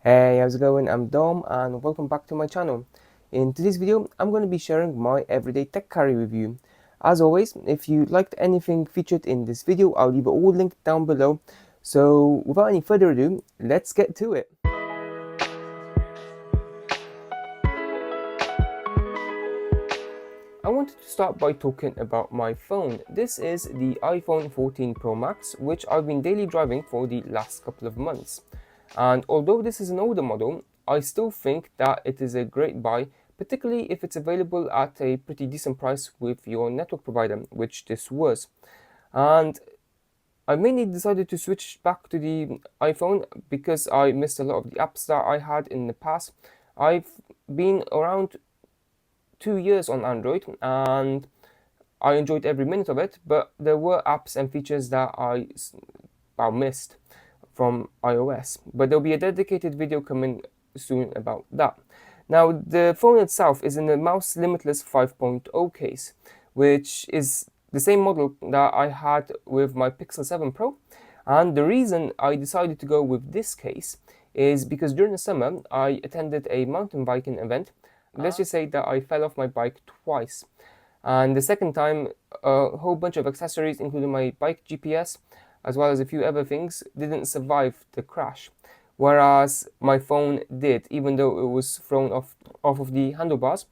Hey, how's it going? I'm Dom and welcome back to my channel. In today's video, I'm going to be sharing my everyday tech carry review. As always, if you liked anything featured in this video, I'll leave it all linked down below. So without any further ado, let's get to it. I wanted to start by talking about my phone. This is the iPhone 14 Pro Max, which I've been daily driving for the last couple of months. And although this is an older model, I still think that it is a great buy, particularly if it's available at a pretty decent price with your network provider, which this was. And I mainly decided to switch back to the iPhone because I missed a lot of the apps that I had in the past. I've been around 2 years on Android and I enjoyed every minute of it, but there were apps and features that I missed from iOS. But there'll be a dedicated video coming soon about that. Now, the phone itself is in the Mouse Limitless 5.0 case, which is the same model that I had with my Pixel 7 Pro. And the reason I decided to go with this case is because during the summer I attended a mountain biking event. Let's just say that I fell off my bike twice. And the second time, a whole bunch of accessories, including my bike GPS, as well as a few other things, didn't survive the crash. Whereas my phone did, even though it was thrown off of the handlebars.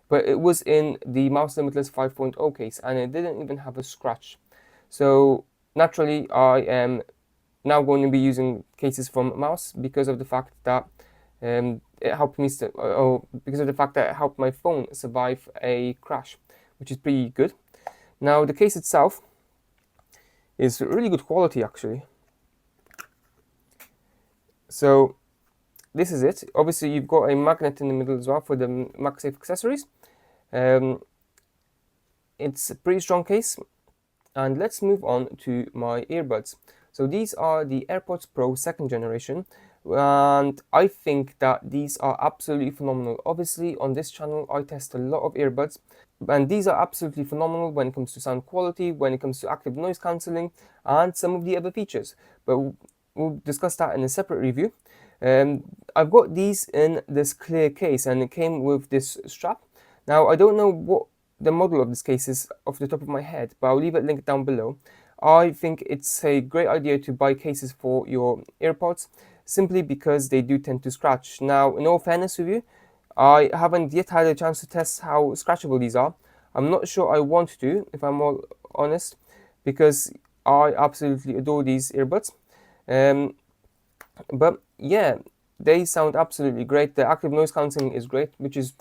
But it was in the Mouse Limitless 5.0 case, and it didn't even have a scratch. So naturally, I am now going to be using cases from Mouse because of the fact that it helped me, because of the fact that it helped my phone survive a crash, which is pretty good. Now, the case itself is really good quality, actually. So this is it. Obviously, you've got a magnet in the middle as well for the MagSafe accessories. It's a pretty strong case. And let's move on to my earbuds. So these are the AirPods Pro 2nd generation, and I think that these are absolutely phenomenal. Obviously, on this channel, I test a lot of earbuds, and these are absolutely phenomenal when it comes to sound quality, when it comes to active noise cancelling, and some of the other features. But we'll discuss that in a separate review. I've got these in this clear case, and it came with this strap. Now, I don't know what the model of this case is off the top of my head, but I'll leave it linked down below. I think it's a great idea to buy cases for your AirPods simply because they do tend to scratch. Now, in all fairness with you, I haven't yet had a chance to test how scratchable these are. I'm not sure I want to, if I'm all honest, because I absolutely adore these earbuds. But yeah, they sound absolutely great. The active noise cancelling is great, which is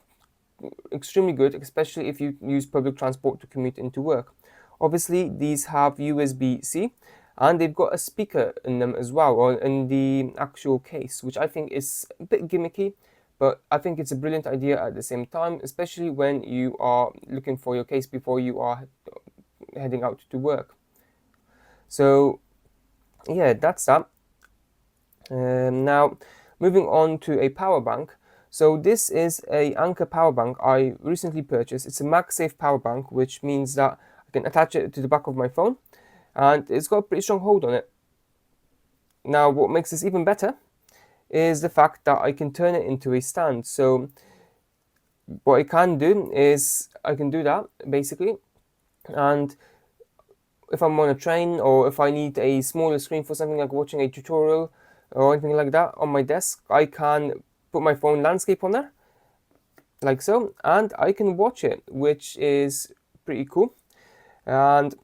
extremely good, especially if you use public transport to commute into work. Obviously, these have USB-C, and they've got a speaker in them as well, or in the actual case, which I think is a bit gimmicky, but I think it's a brilliant idea at the same time, especially when you are looking for your case before you are heading out to work. So yeah, that's that. Now, moving on to a power bank. So this is a Anker power bank I recently purchased. It's a MagSafe power bank, which means that I can attach it to the back of my phone, and it's got a pretty strong hold on it. Now, what makes this even better is the fact that I can turn it into a stand. So what I can do is I can do that basically, and if I'm on a train or if I need a smaller screen for something like watching a tutorial or anything like that on my desk, I can put my phone landscape on there, like so, and I can watch it, which is pretty cool. And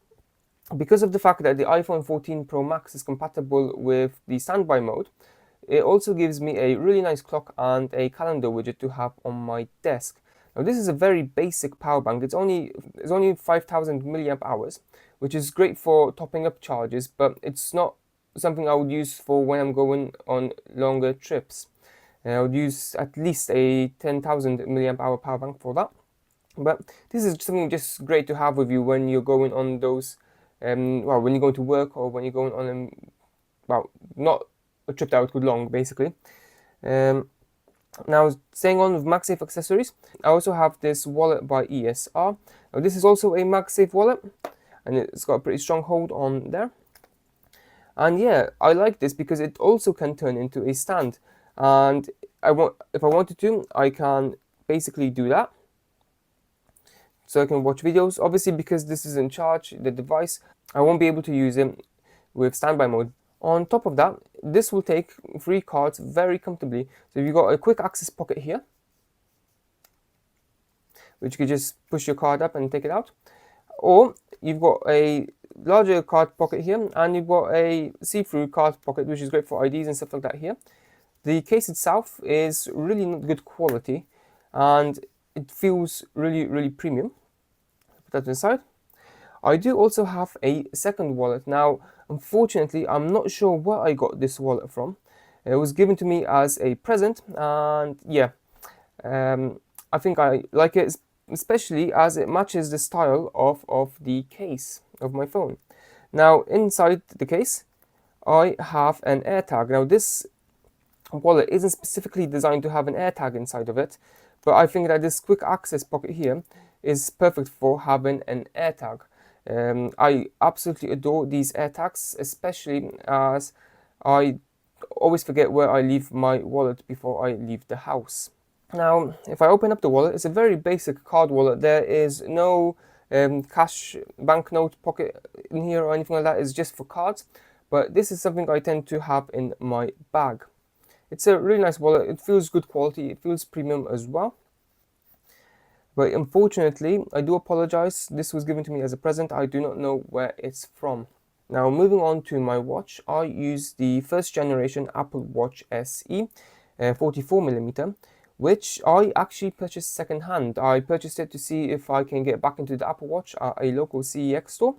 because of the fact that the iPhone 14 Pro Max is compatible with the standby mode, it also gives me a really nice clock and a calendar widget to have on my desk. Now, this is a very basic power bank. It's only 5,000 milliamp hours, which is great for topping up charges, but it's not something I would use for when I'm going on longer trips. I would use at least a 10,000 milliamp hour power bank for that. But this is something just great to have with you when you're going on those, when you're going to work or when you're going on, not a trip that would go long, basically. Now, staying on with MagSafe accessories, I also have this wallet by ESR. Now, this is also a MagSafe wallet, and it's got a pretty strong hold on there. And yeah, I like this because it also can turn into a stand. and if I wanted to, I can basically do that. So I can watch videos. Obviously, because this is in charge, the device, I won't be able to use it with standby mode. On top of that, this will take 3 cards very comfortably. So you've got a quick access pocket here, which you can just push your card up and take it out. Or you've got a larger card pocket here, and you've got a see-through card pocket, which is great for IDs and stuff like that here. The case itself is really not good quality, and it feels really premium. Put that inside. I do also have a second wallet. Now, unfortunately, I'm not sure where I got this wallet from. It was given to me as a present, and yeah, I think I like it, especially as it matches the style of the case of my phone. Now, inside the case, I have an AirTag. Now, this wallet isn't specifically designed to have an AirTag inside of it, but I think that this quick access pocket here is perfect for having an AirTag. I absolutely adore these AirTags, especially as I always forget where I leave my wallet before I leave the house. Now, if I open up the wallet, it's a very basic card wallet. There is no cash banknote pocket in here or anything like that. It's just for cards, but this is something I tend to have in my bag. It's a really nice wallet. It feels good quality. It feels premium as well. But unfortunately, I do apologize. This was given to me as a present. I do not know where it's from. Now, moving on to my watch, I use the first generation Apple Watch SE 44mm, which I actually purchased secondhand. I purchased it to see if I can get back into the Apple Watch at a local CEX store,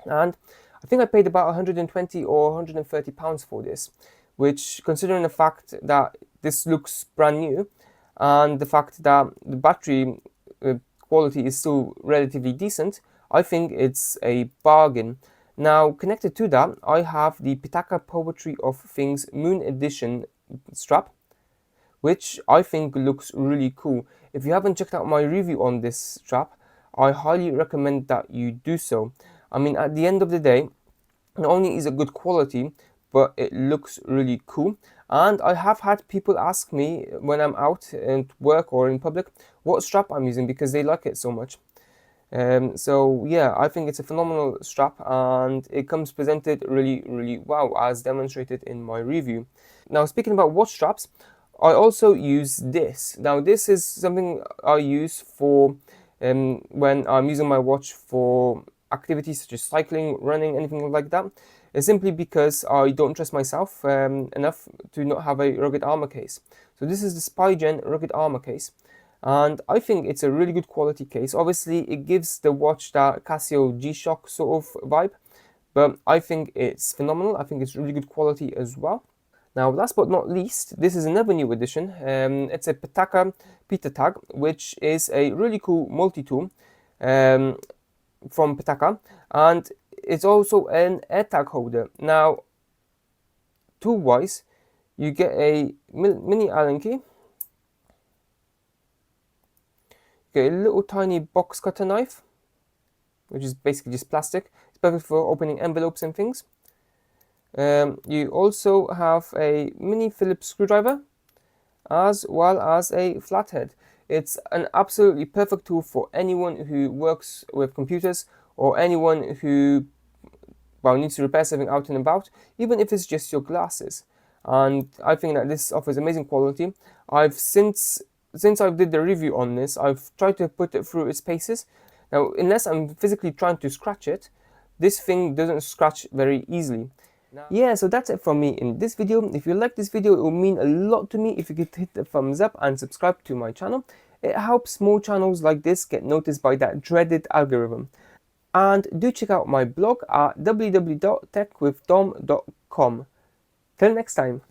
and I think I paid about 120 or 130 pounds for this, which, considering the fact that this looks brand new and the fact that the battery quality is still relatively decent, I think it's a bargain. Now, connected to that, I have the Pitaka Poetry of Things Moon Edition strap, which I think looks really cool. If you haven't checked out my review on this strap, I highly recommend that you do so. I mean, at the end of the day, not only is it good quality, but it looks really cool. And I have had people ask me when I'm out at work or in public what strap I'm using, because they like it so much. So yeah, I think it's a phenomenal strap, and it comes presented really well, as demonstrated in my review. Now, speaking about watch straps, I also use this. Now, this is something I use for when I'm using my watch for activities such as cycling, running, anything like that. It's simply because I don't trust myself enough to not have a rugged armor case. So this is the SpyGen rugged armor case, and I think it's a really good quality case. Obviously, it gives the watch that Casio G-Shock sort of vibe, but I think it's phenomenal. I think it's really good quality as well. Now, last but not least, this is another new addition. It's a Pitaka PitaTag, which is a really cool multi-tool from Pitaka, and it's also an AirTag holder. Now, tool-wise, you get a mini Allen key, you get a little tiny box cutter knife, which is basically just plastic. It's perfect for opening envelopes and things. You also have a mini Phillips screwdriver, as well as a flathead. It's an absolutely perfect tool for anyone who works with computers, or anyone who needs to repair something out and about, even if it's just your glasses. And I think that this offers amazing quality. Since I did the review on this, I've tried to put it through its paces. Now, unless I'm physically trying to scratch it, this thing doesn't scratch very easily. Yeah, so that's it from me in this video. If you like this video, it will mean a lot to me if you could hit the thumbs up and subscribe to my channel. It helps more channels like this get noticed by that dreaded algorithm. And do check out my blog at www.techwithdom.com. Till next time.